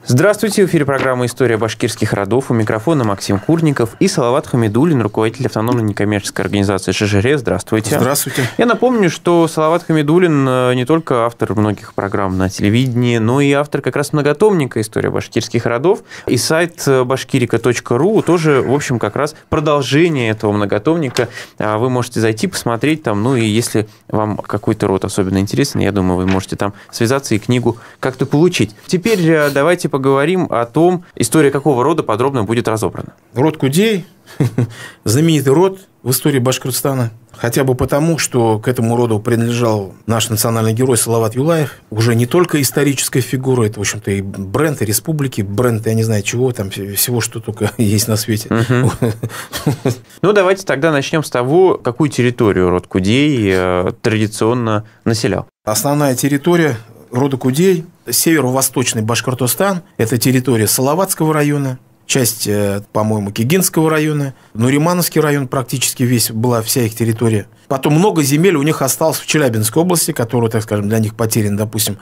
Здравствуйте, в эфире программа «История башкирских родов». У микрофона Максим Курников и Салават Хамидуллин, руководитель автономной некоммерческой организации ШЖРЕ. Здравствуйте. Здравствуйте. Я напомню, что Салават Хамидуллин не только автор многих программ на телевидении, но и автор как раз многотомника «История башкирских родов». И сайт башкирика.ру тоже, в общем, как раз продолжение этого многотомника. Вы можете зайти, посмотреть там, ну и если вам какой-то род особенно интересен, я думаю, вы можете там связаться и книгу как-то получить. Теперь давайте поговорим о том, история какого рода подробно будет разобрана. Род Кудей – знаменитый род в истории Башкортостана. Хотя бы потому, что к этому роду принадлежал наш национальный герой Салават Юлаев. Уже не только историческая фигура, это, в общем-то, и бренд, и республики, бренд, я не знаю чего, там всего, что только есть на свете. Ну, давайте тогда начнем с того, какую территорию род Кудей традиционно населял. Основная территория рода Кудей – северо-восточный Башкортостан, это территория Салаватского района, часть, по-моему, Кигинского района, Нуримановский район практически весь, была вся их территория. Потом много земель у них осталось в Челябинской области, которая, так скажем, для них потерян, допустим,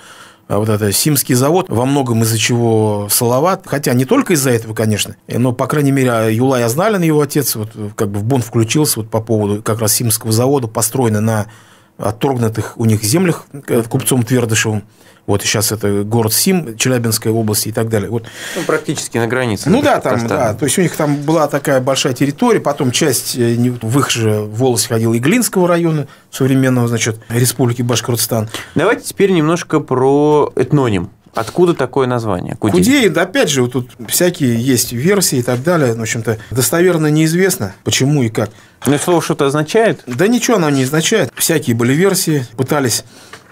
вот это Симский завод, во многом из-за чего Салават, хотя не только из-за этого, конечно, но, по крайней мере, Юлай Азналин, его отец, вот, как бы в бунт включился вот, по поводу как раз Симского завода, построенного на отторгнутых у них землях купцом Твердышевым. Вот сейчас это город Сим, Челябинская область и так далее. Вот. Ну, практически на границе. Ну да, там, да. То есть у них там была такая большая территория, потом часть в их же волость ходила Иглинского района, современного, значит, республики Башкортостан. Давайте теперь немножко про этноним. Откуда такое название? Кудей, опять же, вот тут всякие есть версии и так далее. В общем-то, достоверно неизвестно, почему и как. Но слово что-то означает? Да ничего оно не означает. Всякие были версии, пытались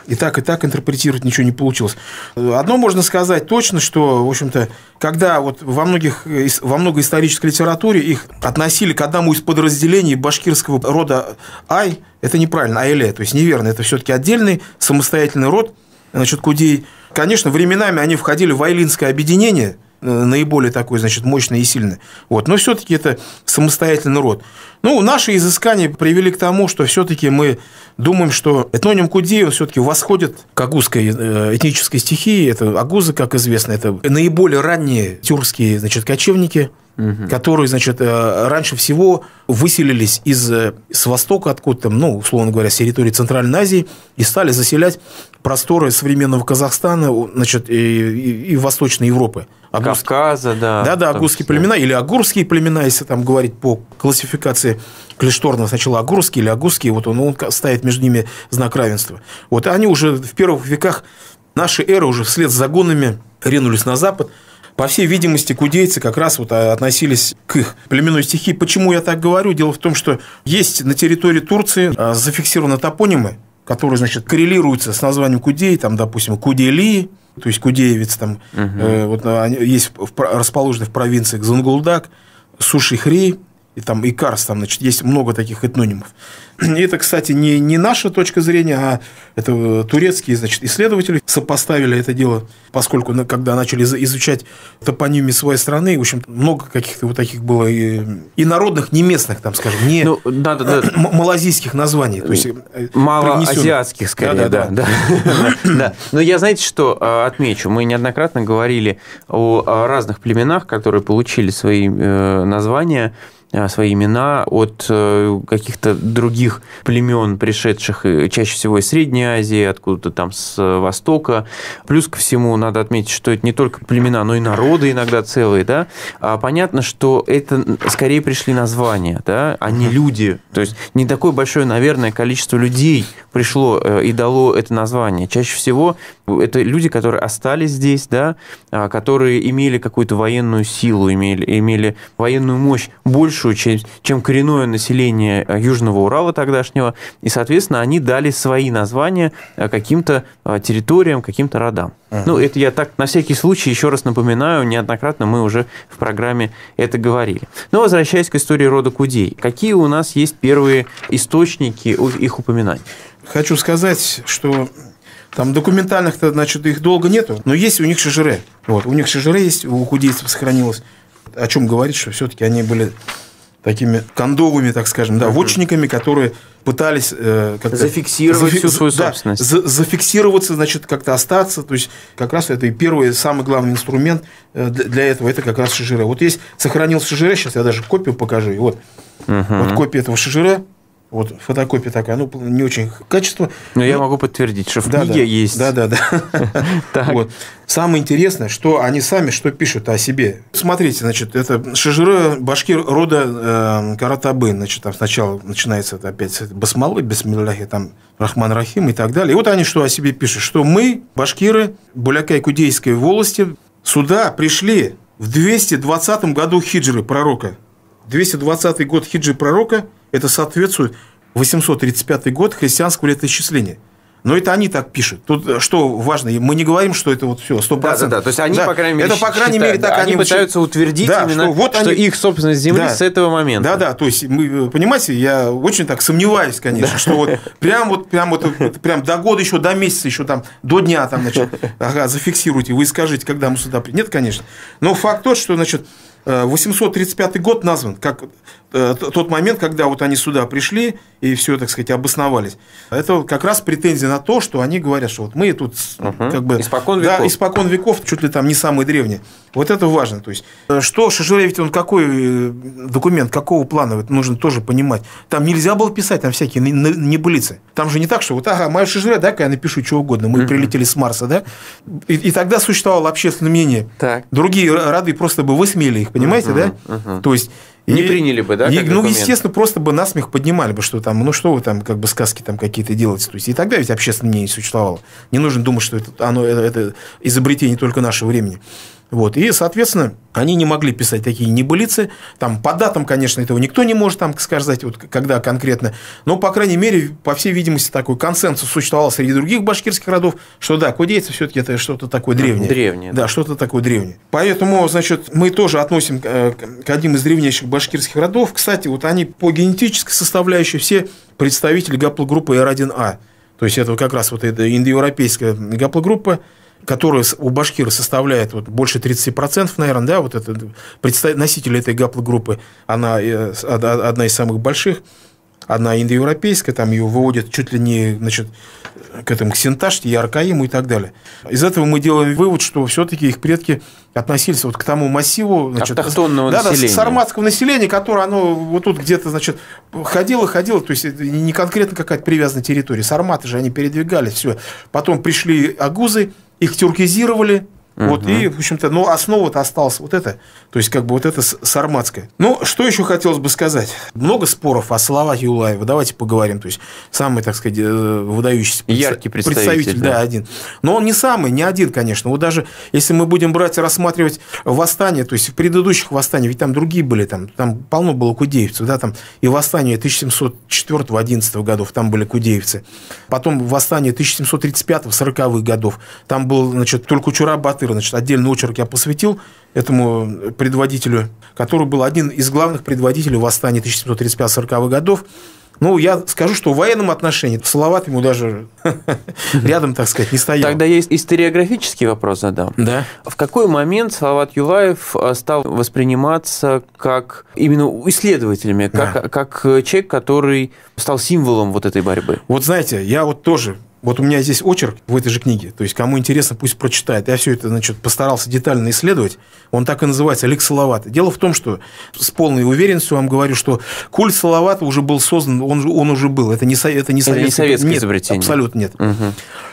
и так интерпретировать, ничего не получилось. Одно можно сказать точно, что, в общем-то, когда вот во многой исторической литературе их относили к одному из подразделений башкирского рода Ай, это неправильно, Айле, то есть неверно, это все-таки отдельный самостоятельный род, значит, Кудей. Конечно, временами они входили в айлинское объединение, наиболее такой, значит, мощный и сильный. Вот. Но все-таки это самостоятельный род. Ну, наши изыскания привели к тому, что все-таки мы думаем, что этноним Кудей, он все-таки восходит к агузской этнической стихии. Это агузы, как известно, это наиболее ранние тюркские, значит, кочевники, которые, значит, раньше всего выселились с востока, откуда-то, ну, условно говоря, с территории Центральной Азии, и стали заселять просторы современного Казахстана, значит, и Восточной Европы. Кавказа, да. Да, агузские племена, или агурские племена, если там говорить по классификации Клишторна, сначала агурские или агузские, вот он ставит между ними знак равенства. Вот они уже в первых веках нашей эры уже вслед за загонами ринулись на запад. По всей видимости, кудейцы как раз вот относились к их племенной стихии. Почему я так говорю? Дело в том, что есть на территории Турции зафиксированы топонимы, которые, значит, коррелируются с названием Кудей, там, допустим, Кудейли, то есть Кудеевец, там, вот, есть расположены в провинциях Зонгулдак, Сушихри, и там Икарс, там, значит, есть много таких этнонимов. И это, кстати, не наша точка зрения, а это турецкие, значит, исследователи сопоставили это дело, поскольку, когда начали изучать топонимии своей страны, в общем, много каких-то вот таких было и народных, не местных, там, скажем, не малазийских названий. То есть малоазиатских, скорее, да. Но я, знаете, что отмечу? Мы неоднократно говорили о разных племенах, которые получили свои названия, свои имена от каких-то других племен, пришедших чаще всего из Средней Азии, откуда-то там с Востока. Плюс ко всему надо отметить, что это не только племена, но и народы иногда целые, да. Понятно, что это скорее пришли названия, да, а не люди. То есть не такое большое, наверное, количество людей пришло и дало это название. Чаще всего это люди, которые остались здесь, да, которые имели какую-то военную силу, имели военную мощь большую, чем коренное население Южного Урала тогдашнего, и, соответственно, они дали свои названия каким-то территориям, каким-то родам. Ну, это я так на всякий случай еще раз напоминаю, неоднократно мы уже в программе это говорили. Но возвращаясь к истории рода Кудей, какие у нас есть первые источники их упоминаний? Хочу сказать, что там документальных-то, значит, их долго нету, но есть у них ШЖР. Вот, у них ШЖР есть, у кудейцев сохранилось. О чем говорит, что все-таки они были такими кондовыми, так скажем, да, вотчинниками, которые пытались как-то зафиксировать всю свою собственность. Зафиксироваться, значит, как-то остаться. То есть, как раз это и первый, самый главный инструмент для этого, это как раз шежире. Вот есть, сохранился шежире, сейчас я даже копию покажу. Вот, вот копия этого шежире. Вот фотокопия такая, ну, не очень качество. Но я могу подтвердить, что в книге есть. Да. Вот. Самое интересное, что они сами что пишут о себе. Смотрите, значит, это шежире башкир рода Каратабын. Значит, там сначала начинается это опять басмалы, бисмилляхи, там Рахман Рахим и так далее. И вот они что о себе пишут, что мы, башкиры Буляка-Кудейской волости, сюда пришли в 220 году хиджры пророка. 220 год хиджры пророка, это соответствует 835 год христианского летоисчисления. Но это они так пишут. Тут что важно, мы не говорим, что это вот все 100%. Да. То есть они, по крайней мере, это, по крайней мере, так они пытаются утвердить именно, что их собственность земли с этого момента. Да. То есть, мы, понимаете, я очень так сомневаюсь, конечно, что вот прям до года, еще до месяца, еще там до дня, там, значит, зафиксируйте, вы скажите, когда мы сюда придем. Нет, конечно. Но факт тот, что, значит, 835 год назван как тот момент, когда вот они сюда пришли и все, так сказать, обосновались. Это как раз претензия на то, что они говорят, что вот мы тут как бы испокон веков. Да, испокон веков, чуть ли там не самые древние. Вот это важно. То есть, что шежире, ведь он какой документ, какого плана, это нужно тоже понимать. Там нельзя было писать, там всякие небылицы. Там же не так, что вот, мое шежире, дай-ка я напишу что угодно, мы прилетели с Марса, да? И тогда существовало общественное мнение. Так. Другие роды просто бы высмеяли их, понимаете, да? То есть не приняли бы, да? Ну, естественно, просто бы насмех поднимали бы, что там, ну что вы там, как бы сказки там какие-то делаете. То есть, и тогда ведь общественное мнение существовало. Не нужно думать, что это изобретение только нашего времени. Вот. И, соответственно, они не могли писать такие небылицы. Там, по датам, конечно, этого никто не может там сказать, вот, когда конкретно. Но, по крайней мере, по всей видимости, такой консенсус существовал среди других башкирских родов, что да, кудейцы все-таки это что-то такое древнее. Древнее. Да, что-то такое древнее. Поэтому, значит, мы тоже относим к одним из древнейших башкирских родов. Кстати, вот они по генетической составляющей все представители гаплогруппы R1A. То есть, это как раз вот эта индоевропейская гаплогруппа, которая у башкира составляет вот больше 30%, наверное, да, вот это носитель этой гаплогруппы, она одна из самых больших, одна индоевропейская, там ее выводят чуть ли не, значит, к Синташте, Яркаиму и так далее. Из этого мы делаем вывод, что все-таки их предки относились вот к тому массиву, значит, автохтонного населения. Сарматского населения, которое оно вот тут где-то, значит, ходило, то есть это не конкретно какая-то привязанная территория. Сарматы же они передвигались, все. Потом пришли агузы, их тюркизировали. Вот, и, в общем-то, ну, основа-то осталась вот это, то есть, как бы вот это сарматское. Ну, что еще хотелось бы сказать? Много споров о Салавате Юлаеве, давайте поговорим, то есть, самый, так сказать, выдающийся яркий представитель, да, один. Но он не один, конечно. Вот даже если мы будем брать и рассматривать восстания, то есть, в предыдущих восстаниях, ведь там другие были, там полно было кудеевцев, да, там и восстание 1704-11 годов, там были кудеевцы. Потом восстание 1735-40-х годов, там был, значит, Тулькучура Батыр. Значит, отдельный очерк я посвятил этому предводителю, который был один из главных предводителей восстания 1735-40-х годов. Ну, я скажу, что в военном отношении Салават ему даже рядом, так сказать, не стоял. Тогда есть историографический вопрос задам. Да. В какой момент Салават Юлаев стал восприниматься как именно исследователями, как человек, который стал символом вот этой борьбы? Вот знаете, я вот тоже... Вот у меня здесь очерк в этой же книге, то есть, кому интересно, пусть прочитает. Я все это, значит, постарался детально исследовать. Он так и называется, «Лик Салавата». Дело в том, что с полной уверенностью вам говорю, что культ Салавата уже был создан, он уже был. Это не советское изобретение. Абсолютно нет.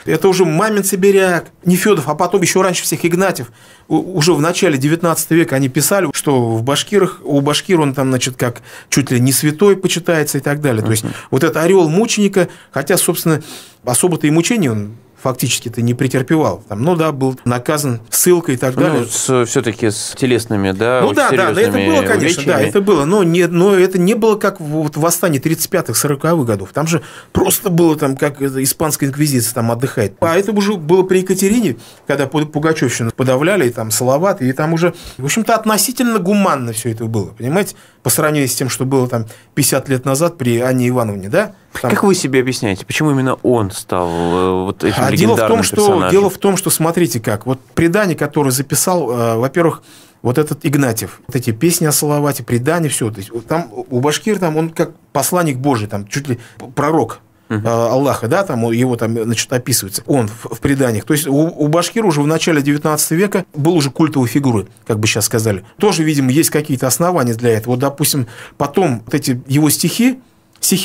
Это уже Мамин Сибиряк, Нефёдов, а потом еще раньше всех Игнатьев. Уже в начале 19 века они писали, что у башкир он там, значит, как чуть ли не святой почитается и так далее. То есть, вот это орел мученика, хотя, собственно, особо-то и мучений он фактически-то не претерпевал. Там, ну да, был наказан ссылкой и так далее. Все-таки с телесными, да, ну да, это было, конечно, да, это было, но это не было как вот в восстании 35-40-х годов. Там же просто было там, как испанская инквизиция там отдыхает. А это уже было при Екатерине, когда Пугачевщину подавляли, и там Салават, и там уже, в общем-то, относительно гуманно все это было, понимаете? По сравнению с тем, что было там 50 лет назад при Анне Ивановне, да? Там... Как вы себе объясняете, почему именно он стал вот этим легендарным персонажем? Дело в том, что, смотрите как, вот предание, которое записал, во-первых, вот этот Игнатьев, вот эти песни о Салавате, предания, все. То есть, там у башкир, там, он как посланник Божий, там, чуть ли пророк Аллаха, да, там его там, значит, описывается, он в преданиях. То есть у башкир уже в начале 19 века был уже культовой фигурой, как бы сейчас сказали. Тоже, видимо, есть какие-то основания для этого. Вот, допустим, потом вот эти его стихи,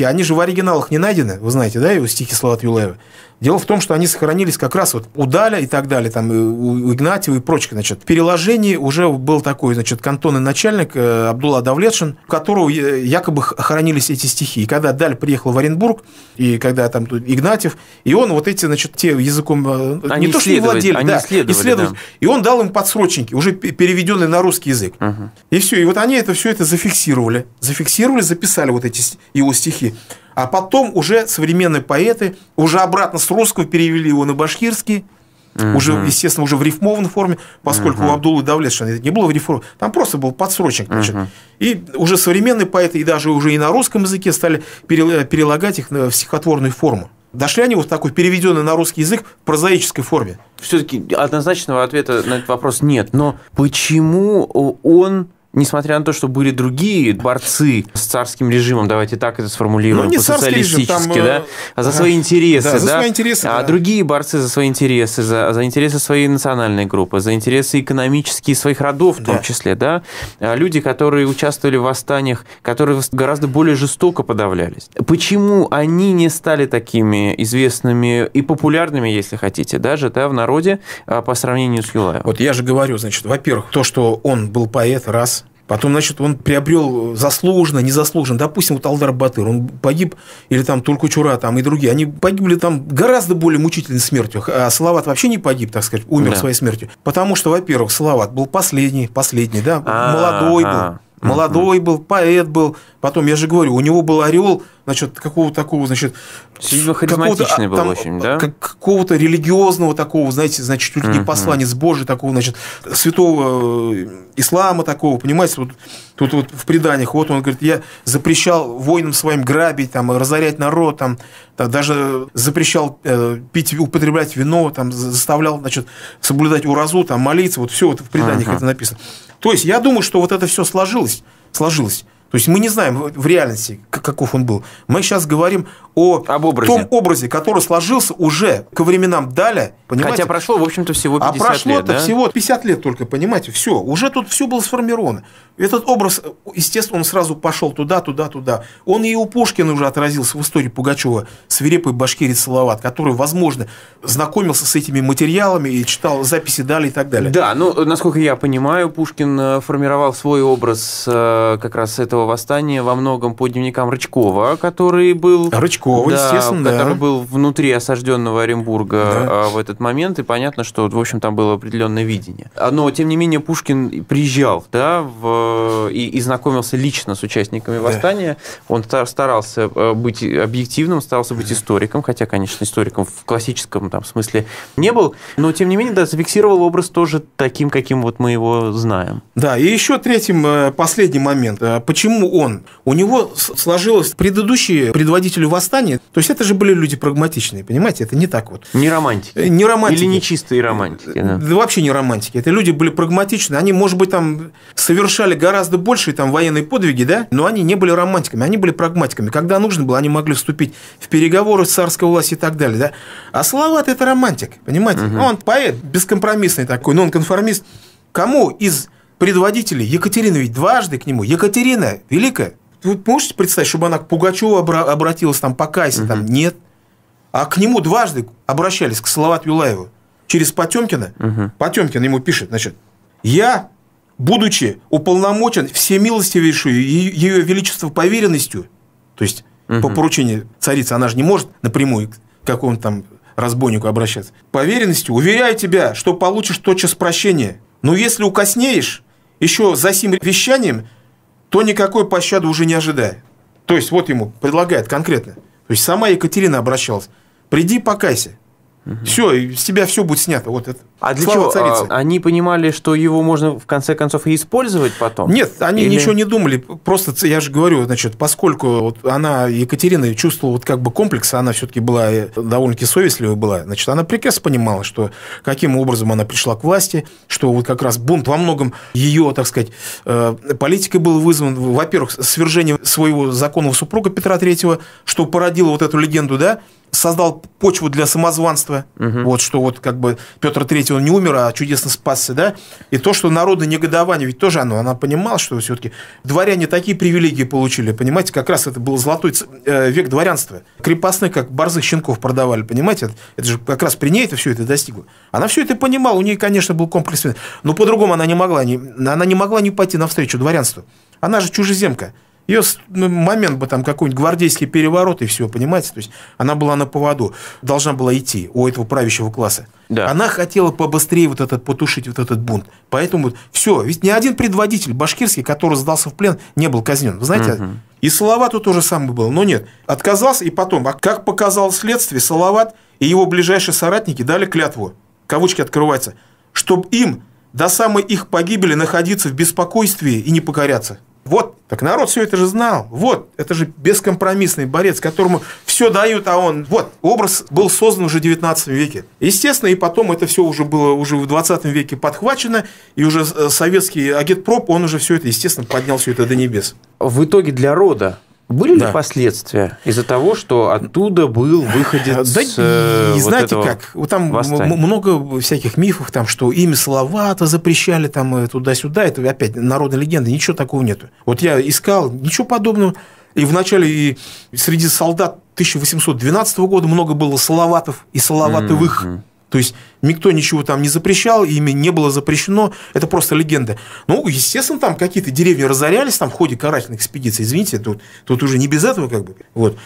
они же в оригиналах не найдены, вы знаете, да, его стихи Салавата Юлаева. Дело в том, что они сохранились как раз вот у Даля и так далее, там, у Игнатьева и прочих. Значит, в переложении уже был такой, значит, кантонный начальник Абдулла Давлетшин, у которого якобы хранились эти стихи. И когда Даль приехал в Оренбург, и когда там Игнатьев, и он вот эти, значит, те языком они не то, что не владели, да, исследовали. Да. И он дал им подсрочники, уже переведенные на русский язык. И все. И вот они все это зафиксировали, записали вот эти его стихи. А потом уже современные поэты уже обратно с русского перевели его на башкирский, уже, естественно, уже в рифмованной форме, поскольку у Абдуллы Давлетшина это не было в рифмованной, там просто был подсрочник. Значит. И уже современные поэты, и даже уже и на русском языке стали перелагать их в стихотворную форму. Дошли они вот в такой переведенный на русский язык в прозаической форме. Все-таки однозначного ответа на этот вопрос нет. Но почему он... Несмотря на то, что были другие борцы с царским режимом, давайте так это сформулируем, по-социалистически, да, за свои интересы, да, за свои интересы, а другие борцы за свои интересы, за интересы своей национальной группы, за интересы экономические своих родов в том числе, да, люди, которые участвовали в восстаниях, которые гораздо более жестоко подавлялись. Почему они не стали такими известными и популярными, если хотите, даже в народе по сравнению с Юлаевым? Вот я же говорю, значит, во-первых, то, что он был поэт, раз. Потом, значит, он приобрел заслуженно, незаслуженно. Допустим, вот Алдар Батыр, он погиб, или там Тулкучура, там и другие, они погибли там гораздо более мучительной смертью. А Салават вообще не погиб, так сказать, умер своей смертью. Потому что, во-первых, Салават был последний, да, молодой был, поэт был. Потом, я же говорю, у него был ореол, значит, какого-то такого, значит... Харизматичный был очень, да? Какого-то религиозного такого, знаете, значит, чуть ли не посланец Божий такого, значит, святого ислама такого, понимаете, тут вот в преданиях, вот он говорит, я запрещал воинам своим грабить, там, разорять народ, там, даже запрещал пить, употреблять вино, там, заставлял, значит, соблюдать уразу, там, молиться, вот все вот в преданиях это написано. То есть, я думаю, что вот это все сложилось. То есть мы не знаем в реальности, каков он был. Мы сейчас говорим об том образе, который сложился уже ко временам Даля. Понимаете? Хотя прошло, в общем-то, всего 50 лет. А прошло-то всего 50 лет только, понимаете, все. Уже тут все было сформировано. Этот образ, естественно, он сразу пошел туда. Он и у Пушкина уже отразился в истории Пугачева, свирепый башкирец Салават, который, возможно, знакомился с этими материалами и читал записи Даля и так далее. Да, ну, насколько я понимаю, Пушкин формировал свой образ как раз этого восстания во многом по дневникам Рычкова, который был... который был внутри осажденного Оренбурга в этот момент, и понятно, что, в общем, там было определенное видение. Но, тем не менее, Пушкин приезжал, и знакомился лично с участниками восстания. Он старался быть объективным, старался быть историком, хотя, конечно, историком в классическом смысле не был, но, тем не менее, зафиксировал образ тоже таким, каким вот мы его знаем. Да, и еще последний момент. Почему он? У него сложилось предыдущие предводители восстания, то есть это же были люди прагматичные, понимаете, это не так вот. Не романтики. Или не чистые романтики. Да вообще не романтики. Это люди были прагматичны, они, может быть, там совершали гораздо большие там военные подвиги, да, но они не были романтиками, они были прагматиками. Когда нужно было, они могли вступить в переговоры с царской властью и так далее, да. А Салават – это романтик, понимаете? Он поэт, бескомпромиссный такой, нонконформист. Кому из предводителей, Екатерина ведь дважды к нему, Екатерина Великая, вы можете представить, чтобы она к Пугачеву обратилась, там, покайся, там, нет. А к нему дважды обращались, к Салавату Юлаеву, через Потемкина. Потемкин ему пишет, значит, я, будучи уполномочен всемилостивейшую ее величество поверенностью, то есть по поручению царицы, она же не может напрямую к какому-то там разбойнику обращаться, поверенностью, уверяю тебя, что получишь тотчас прощение. Но если укоснеешь еще за сим вещанием, то никакой пощады уже не ожидая. То есть, вот ему предлагает конкретно. То есть, сама Екатерина обращалась. Приди, покайся. Все, с тебя все будет снято. Вот это. А для чего? Они понимали, что его можно в конце концов и использовать потом? Нет, они ничего не думали. Просто, я же говорю, значит, поскольку вот она, Екатерина, чувствовала вот как бы комплекс, она все-таки была довольно-таки совестливая была, значит, она прекрасно понимала, что каким образом она пришла к власти, что вот как раз бунт во многом ее, так сказать, политикой был вызван, во-первых, свержением своего законного супруга Петра III, что породило вот эту легенду, да, создал почву для самозванства, вот что вот как бы Петр III, он не умер, а чудесно спасся, да, и то, что народное негодование, ведь тоже она понимала, что все-таки дворяне такие привилегии получили, понимаете, как раз это был золотой век дворянства, крепостных, как борзых щенков продавали, понимаете, это же как раз при ней это все это достигло. Она все это понимала, у нее, конечно, был комплекс, но по-другому она не могла не пойти навстречу дворянству, она же чужеземка. Ее момент бы там какой-нибудь гвардейский переворот и все, понимаете? То есть она была на поводу, должна была идти у этого правящего класса. Да. Она хотела побыстрее потушить вот этот бунт. Поэтому все, ведь ни один предводитель башкирский, который сдался в плен, не был казнен. Вы знаете, и Салавату то же самое было. Но нет, отказался, и потом, как показало следствие, Салават и его ближайшие соратники дали клятву, кавычки открываются, чтобы им до самой их погибели находиться в беспокойстве и не покоряться. Вот, так народ все это же знал. Вот, это же бескомпромиссный борец, которому все дают, а он... Вот, образ был создан уже в 19 веке. Естественно, и потом это все уже было уже в 20 веке подхвачено, и уже советский агитпроп, он уже все это, естественно, поднял все это до небес. В итоге для рода были ли последствия из-за того, что оттуда был выходец? Да, знаете как, вот там много всяких мифов, там, что имя Салавата запрещали там, туда-сюда, это опять народная легенда, ничего такого нету. Вот я искал, ничего подобного, и вначале и среди солдат 1812 года много было Салаватов и Салаватовых. То есть никто ничего там не запрещал, имя не было запрещено, это просто легенда. Ну, естественно, там какие-то деревни разорялись там в ходе карательных экспедиций, извините, тут уже не без этого как бы. Вот.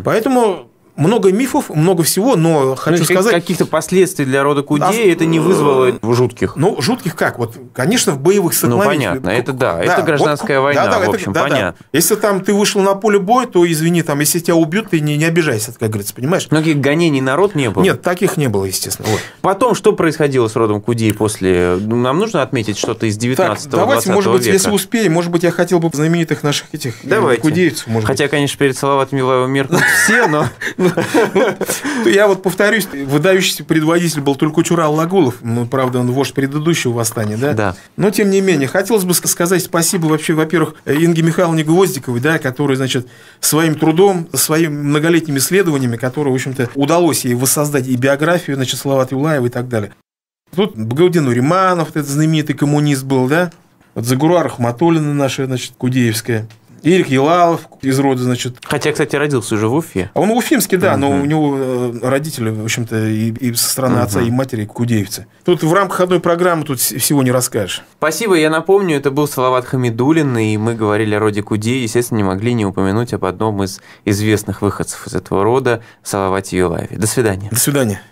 Поэтому много мифов, много всего, но хочу сказать... Каких-то последствий для рода Кудей это не вызвало жутких? Ну, жутких как? Вот, конечно, в боевых столкновениях... Ну, понятно, это да, это гражданская война, в общем, понятно. Если там ты вышел на поле боя, то, извини, там, если тебя убьют, ты не обижайся, как говорится, понимаешь? Многих гонений народ не было? Нет, таких не было, естественно. Вот. Потом, что происходило с родом Кудей после... Нам нужно отметить что-то из 19-20 века? Давайте, может быть, если успеем, может быть, я хотел бы знаменитых наших этих кудеевцев. Хотя, конечно, перед Салаватом Юлаевым меркнут все, но... Я вот повторюсь, выдающийся предводитель был Тулькучур Аллагулов, ну, правда, он вождь предыдущего восстания, да? Да. Но, тем не менее, хотелось бы сказать спасибо вообще, во-первых, Инге Михайловне Гвоздиковой, да, которая, значит, своим трудом, своими многолетними исследованиями, которые, в общем-то, удалось ей воссоздать и биографию, значит, Салавата Юлаева и так далее. Тут Багаудин Уриманов, этот знаменитый коммунист был, да? Вот Загура Рахматуллина наша, значит, кудеевская. Ирик Елалов из рода, значит... Хотя, кстати, родился уже в Уфе. А он уфимский, да, но у него родители, в общем-то, и со стороны отца, и матери кудеевцы. Тут в рамках одной программы тут всего не расскажешь. Спасибо, я напомню, это был Салават Хамидуллин, и мы говорили о роде Кудей, естественно, не могли не упомянуть об одном из известных выходцев из этого рода, Салавате Юлаеве. До свидания. До свидания.